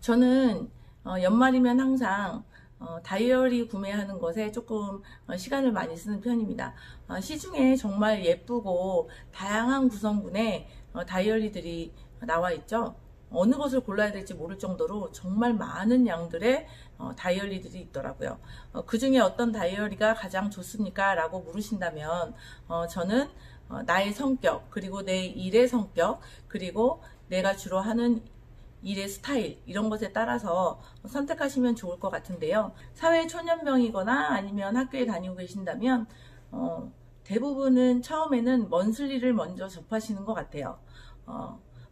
저는 연말이면 항상 다이어리 구매하는 것에 조금 시간을 많이 쓰는 편입니다. 시중에 정말 예쁘고 다양한 구성군의 다이어리들이 나와 있죠. 어느 것을 골라야 될지 모를 정도로 정말 많은 양들의 다이어리들이 있더라고요. 그 중에 어떤 다이어리가 가장 좋습니까? 라고 물으신다면 저는 나의 성격, 그리고 내 일의 성격, 그리고 내가 주로 하는 일의 스타일, 이런 것에 따라서 선택하시면 좋을 것 같은데요. 사회 초년병이거나 아니면 학교에 다니고 계신다면 대부분은 처음에는 먼슬리를 먼저 접하시는 것 같아요.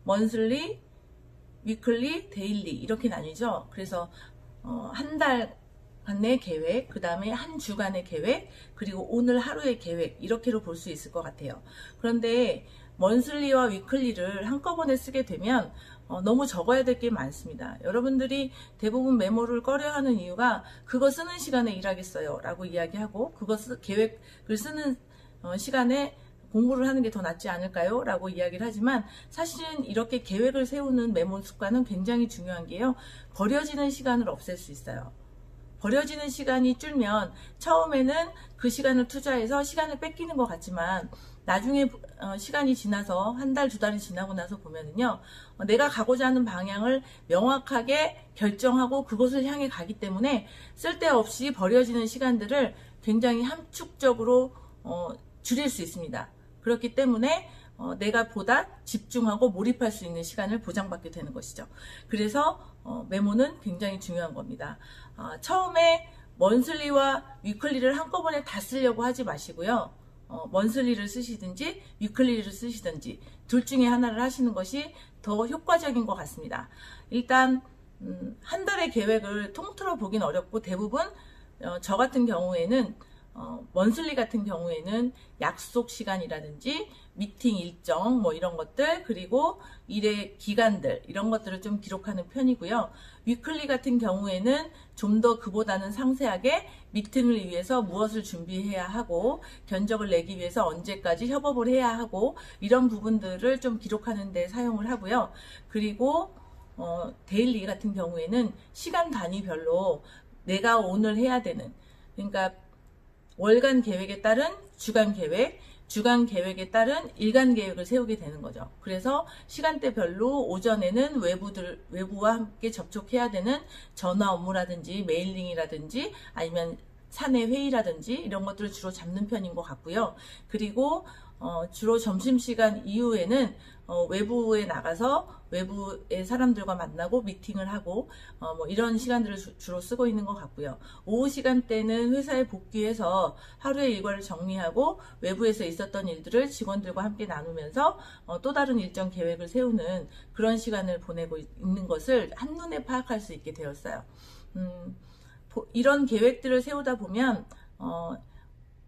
먼슬리, 위클리, 데일리 이렇게 나뉘죠. 그래서 한 달간의 계획, 그 다음에 한 주간의 계획, 그리고 오늘 하루의 계획, 이렇게로 볼 수 있을 것 같아요. 그런데 먼슬리와 위클리를 한꺼번에 쓰게 되면 너무 적어야 될 게 많습니다. 여러분들이 대부분 메모를 꺼려하는 이유가 그거 쓰는 시간에 일하겠어요 라고 이야기하고 계획을 쓰는 시간에 공부를 하는 게 더 낫지 않을까요? 라고 이야기를 하지만 사실은 이렇게 계획을 세우는 메모 습관은 굉장히 중요한 게요. 버려지는 시간을 없앨 수 있어요. 버려지는 시간이 줄면 처음에는 그 시간을 투자해서 시간을 뺏기는 것 같지만 나중에 시간이 지나서 한 달, 두 달이 지나고 나서 보면은요, 내가 가고자 하는 방향을 명확하게 결정하고 그것을 향해 가기 때문에 쓸데없이 버려지는 시간들을 굉장히 함축적으로 줄일 수 있습니다. 그렇기 때문에 내가 보다 집중하고 몰입할 수 있는 시간을 보장받게 되는 것이죠. 그래서 메모는 굉장히 중요한 겁니다. 처음에 먼슬리와 위클리를 한꺼번에 다 쓰려고 하지 마시고요. 먼슬리를 쓰시든지 위클리를 쓰시든지 둘 중에 하나를 하시는 것이 더 효과적인 것 같습니다. 일단 한 달의 계획을 통틀어 보긴 어렵고 대부분 저 같은 경우에는 먼슬리 같은 경우에는 약속 시간이라든지 미팅 일정 뭐 이런 것들, 그리고 일의 기간들, 이런 것들을 좀 기록하는 편이고요. 위클리 같은 경우에는 좀 더 그보다는 상세하게 미팅을 위해서 무엇을 준비해야 하고 견적을 내기 위해서 언제까지 협업을 해야 하고 이런 부분들을 좀 기록하는 데 사용을 하고요. 그리고 데일리 같은 경우에는 시간 단위별로 내가 오늘 해야 되는, 그러니까 월간 계획에 따른 주간 계획, 주간 계획에 따른 일간 계획을 세우게 되는 거죠. 그래서 시간대별로 오전에는 외부와 함께 접촉해야 되는 전화 업무라든지 메일링이라든지 아니면 사내 회의라든지 이런 것들을 주로 잡는 편인 것 같고요. 그리고 주로 점심시간 이후에는 외부에 나가서 외부의 사람들과 만나고 미팅을 하고 뭐 이런 시간들을 주로 쓰고 있는 것 같고요. 오후 시간대는 회사에 복귀해서 하루의 일과를 정리하고 외부에서 있었던 일들을 직원들과 함께 나누면서 또 다른 일정 계획을 세우는 그런 시간을 보내고 있는 것을 한눈에 파악할 수 있게 되었어요. 이런 계획들을 세우다 보면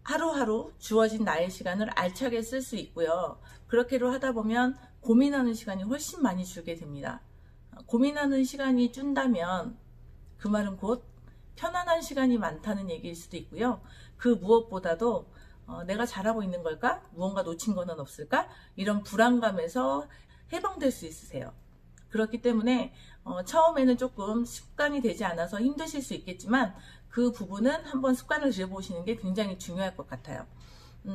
하루하루 주어진 나의 시간을 알차게 쓸 수 있고요. 그렇게로 하다 보면 고민하는 시간이 훨씬 많이 줄게 됩니다. 고민하는 시간이 준다면 그 말은 곧 편안한 시간이 많다는 얘기일 수도 있고요. 그 무엇보다도 내가 잘하고 있는 걸까? 무언가 놓친 거는 없을까? 이런 불안감에서 해방될 수 있으세요. 그렇기 때문에 처음에는 조금 습관이 되지 않아서 힘드실 수 있겠지만 그 부분은 한번 습관을 들여보시는 게 굉장히 중요할 것 같아요.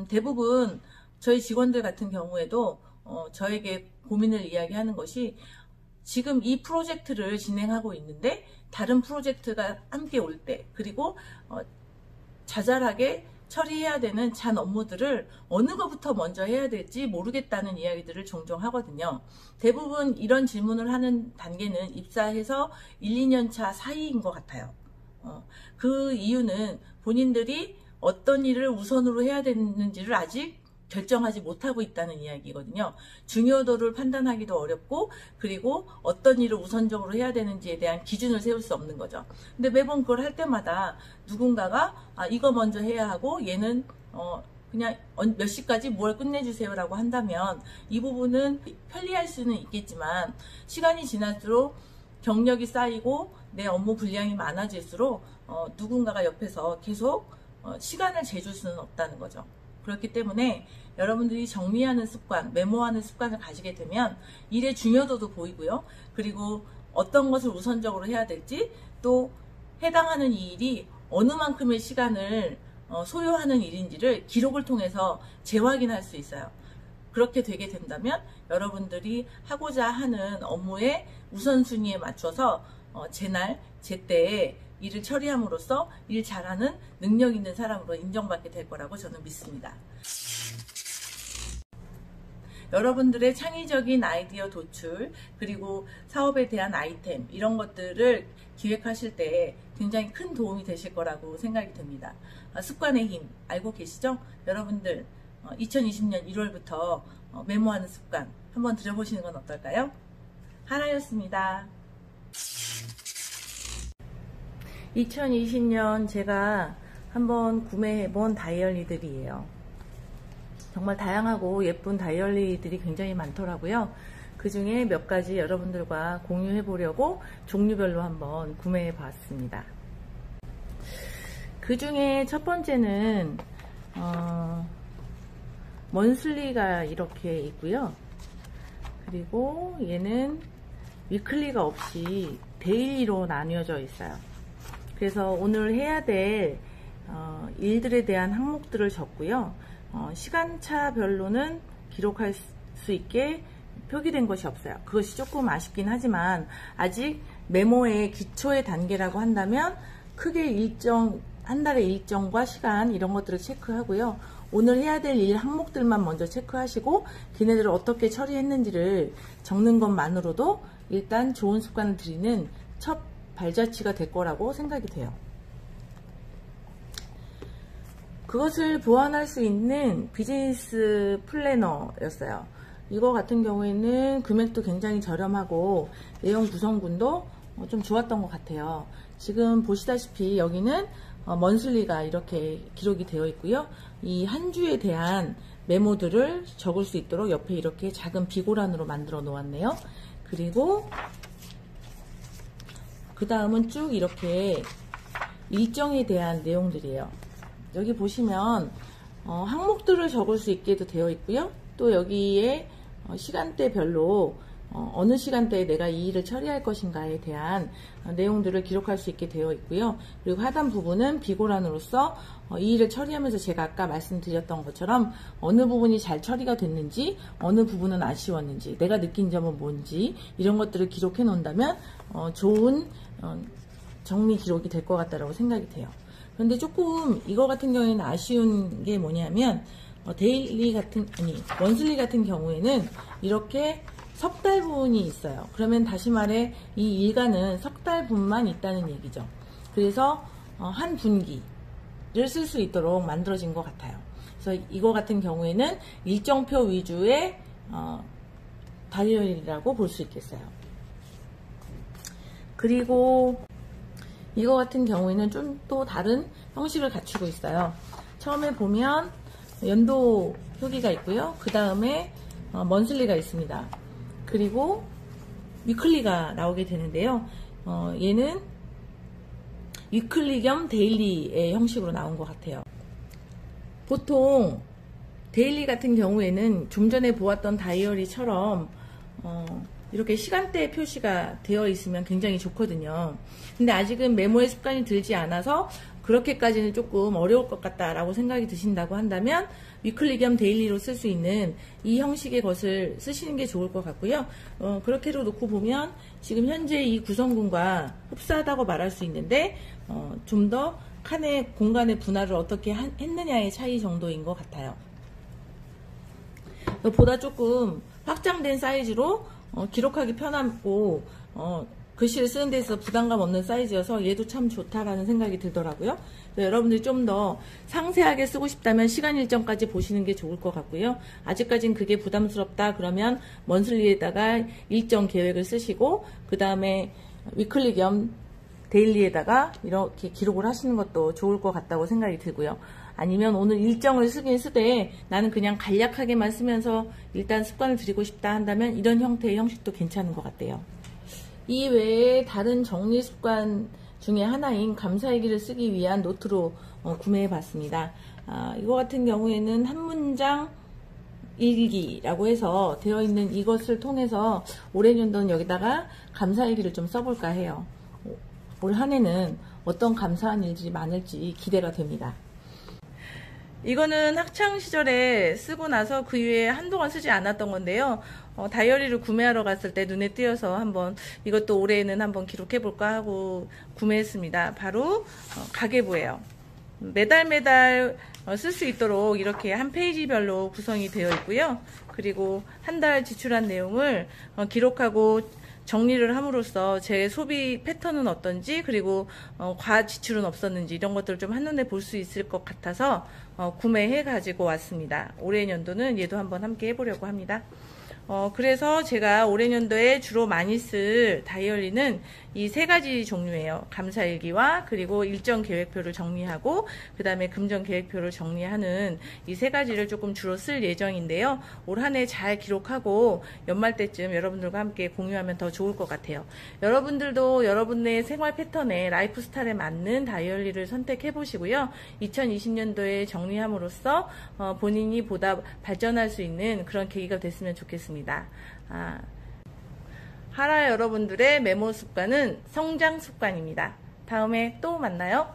대부분 저희 직원들 같은 경우에도 저에게 고민을 이야기하는 것이 지금 이 프로젝트를 진행하고 있는데 다른 프로젝트가 함께 올 때, 그리고 자잘하게 처리해야 되는 잔 업무들을 어느 것부터 먼저 해야 될지 모르겠다는 이야기들을 종종 하거든요. 대부분 이런 질문을 하는 단계는 입사해서 1, 2년 차 사이인 것 같아요. 그 이유는 본인들이 어떤 일을 우선으로 해야 되는지를 아직 결정하지 못하고 있다는 이야기거든요. 중요도를 판단하기도 어렵고, 그리고 어떤 일을 우선적으로 해야 되는지에 대한 기준을 세울 수 없는 거죠. 근데 매번 그걸 할 때마다 누군가가 이거 먼저 해야 하고 얘는 그냥 몇 시까지 뭘 끝내주세요 라고 한다면 이 부분은 편리할 수는 있겠지만 시간이 지날수록 경력이 쌓이고 내 업무 분량이 많아질수록 누군가가 옆에서 계속 시간을 재줄 수는 없다는 거죠. 그렇기 때문에 여러분들이 정리하는 습관, 메모하는 습관을 가지게 되면 일의 중요도도 보이고요. 그리고 어떤 것을 우선적으로 해야 될지, 또 해당하는 이 일이 어느 만큼의 시간을 소요하는 일인지를 기록을 통해서 재확인할 수 있어요. 그렇게 되게 된다면 여러분들이 하고자 하는 업무의 우선순위에 맞춰서 제날, 제때에 일을 처리함으로써 일 잘하는 능력 있는 사람으로 인정받게 될 거라고 저는 믿습니다. 여러분들의 창의적인 아이디어 도출, 그리고 사업에 대한 아이템, 이런 것들을 기획하실 때 굉장히 큰 도움이 되실 거라고 생각이 듭니다. 습관의 힘 알고 계시죠? 여러분들 2020년 1월부터 메모하는 습관 한번 들여보시는 건 어떨까요? 하나였습니다. 2020년 제가 한번 구매해본 다이어리들이에요. 정말 다양하고 예쁜 다이어리들이 굉장히 많더라고요. 그 중에 몇 가지 여러분들과 공유해 보려고 종류별로 한번 구매해 봤습니다. 그 중에 첫 번째는 먼슬리가 이렇게 있고요. 그리고 얘는 위클리가 없이 데일리로 나뉘어져 있어요. 그래서 오늘 해야 될 일들에 대한 항목들을 적고요. 시간차별로는 기록할 수 있게 표기된 것이 없어요. 그것이 조금 아쉽긴 하지만 아직 메모의 기초의 단계라고 한다면 크게 한 달의 일정과 시간 이런 것들을 체크하고요. 오늘 해야 될 일 항목들만 먼저 체크하시고 걔네들을 어떻게 처리했는지를 적는 것만으로도 일단 좋은 습관을 들이는 첫 발자취가 될 거라고 생각이 돼요. 그것을 보완할 수 있는 비즈니스 플래너였어요. 이거 같은 경우에는 금액도 굉장히 저렴하고 내용 구성군도 좀 좋았던 것 같아요. 지금 보시다시피 여기는 먼슬리가 이렇게 기록이 되어 있고요. 이 한 주에 대한 메모들을 적을 수 있도록 옆에 이렇게 작은 비고란으로 만들어 놓았네요. 그리고 그 다음은 쭉 이렇게 일정에 대한 내용들이에요. 여기 보시면 항목들을 적을 수 있게도 되어 있고요. 또 여기에 시간대별로 어느 시간대에 내가 이 일을 처리할 것인가에 대한 내용들을 기록할 수 있게 되어 있고요. 그리고 하단 부분은 비고란으로서 이 일을 처리하면서 제가 아까 말씀드렸던 것처럼 어느 부분이 잘 처리가 됐는지, 어느 부분은 아쉬웠는지, 내가 느낀 점은 뭔지 이런 것들을 기록해 놓는다면 좋은 정리 기록이 될 것 같다고 생각이 돼요. 그런데 조금 이거 같은 경우에는 아쉬운 게 뭐냐면 먼슬리 같은 경우에는 이렇게 석 달분이 있어요. 그러면 다시 말해 이 일과는 석 달분만 있다는 얘기죠. 그래서 한 분기를 쓸 수 있도록 만들어진 것 같아요. 그래서 이거 같은 경우에는 일정표 위주의 다이어리라고 볼 수 있겠어요. 그리고 이거 같은 경우에는 좀 또 다른 형식을 갖추고 있어요. 처음에 보면 연도 표기가 있고요. 그 다음에 먼슬리가 있습니다. 그리고 위클리가 나오게 되는데요. 얘는 위클리 겸 데일리의 형식으로 나온 것 같아요. 보통 데일리 같은 경우에는 좀 전에 보았던 다이어리처럼 이렇게 시간대 표시가 되어 있으면 굉장히 좋거든요. 근데 아직은 메모의 습관이 들지 않아서 그렇게까지는 조금 어려울 것 같다라고 생각이 드신다고 한다면 위클리 겸 데일리로 쓸 수 있는 이 형식의 것을 쓰시는 게 좋을 것 같고요. 그렇게로 놓고 보면 지금 현재 이 구성군과 흡사하다고 말할 수 있는데 좀 더 칸의 공간의 분할을 어떻게 했느냐의 차이 정도인 것 같아요. 보다 조금 확장된 사이즈로 기록하기 편하고 글씨를 쓰는 데 있어서 부담감 없는 사이즈여서 얘도 참 좋다라는 생각이 들더라고요. 여러분들이 좀 더 상세하게 쓰고 싶다면 시간 일정까지 보시는 게 좋을 것 같고요. 아직까진 그게 부담스럽다 그러면 먼슬리에다가 일정 계획을 쓰시고 그 다음에 위클리 겸 데일리에다가 이렇게 기록을 하시는 것도 좋을 것 같다고 생각이 들고요. 아니면 오늘 일정을 쓰긴 쓰되 나는 그냥 간략하게만 쓰면서 일단 습관을 들이고 싶다 한다면 이런 형태의 형식도 괜찮은 것 같아요. 이 외에 다른 정리 습관 중에 하나인 감사일기를 쓰기 위한 노트로 구매해 봤습니다. 이거 같은 경우에는 한 문장 일기라고 해서 되어 있는 이것을 통해서 올해 연도는 여기다가 감사일기를 좀 써볼까 해요. 올 한 해는 어떤 감사한 일들이 많을지 기대가 됩니다. 이거는 학창 시절에 쓰고 나서 그 이후에 한동안 쓰지 않았던 건데요. 다이어리를 구매하러 갔을 때 눈에 띄어서 한번 이것도 올해는 한번 기록해 볼까 하고 구매했습니다. 바로 가계부예요. 매달 쓸 수 있도록 이렇게 한 페이지별로 구성이 되어 있고요. 그리고 한 달 지출한 내용을 기록하고 정리를 함으로써 제 소비 패턴은 어떤지, 그리고 과한 지출은 없었는지 이런 것들을 좀 한눈에 볼 수 있을 것 같아서 구매해 가지고 왔습니다. 올해 연도는 얘도 한번 함께 해보려고 합니다. 그래서 제가 올해 연도에 주로 많이 쓸 다이어리는 이 세 가지 종류예요. 감사일기와 그리고 일정 계획표를 정리하고 그 다음에 금전 계획표를 정리하는 이 세 가지를 조금 주로 쓸 예정인데요. 올 한 해 잘 기록하고 연말 때쯤 여러분들과 함께 공유하면 더 좋을 것 같아요. 여러분들도 여러분의 생활 패턴에 라이프 스타일에 맞는 다이어리를 선택해 보시고요. 2020년도에 정리함으로써 본인이 보다 발전할 수 있는 그런 계기가 됐으면 좋겠습니다. 하라 여러분들의 메모 습관은 성장 습관입니다. 다음에 또 만나요.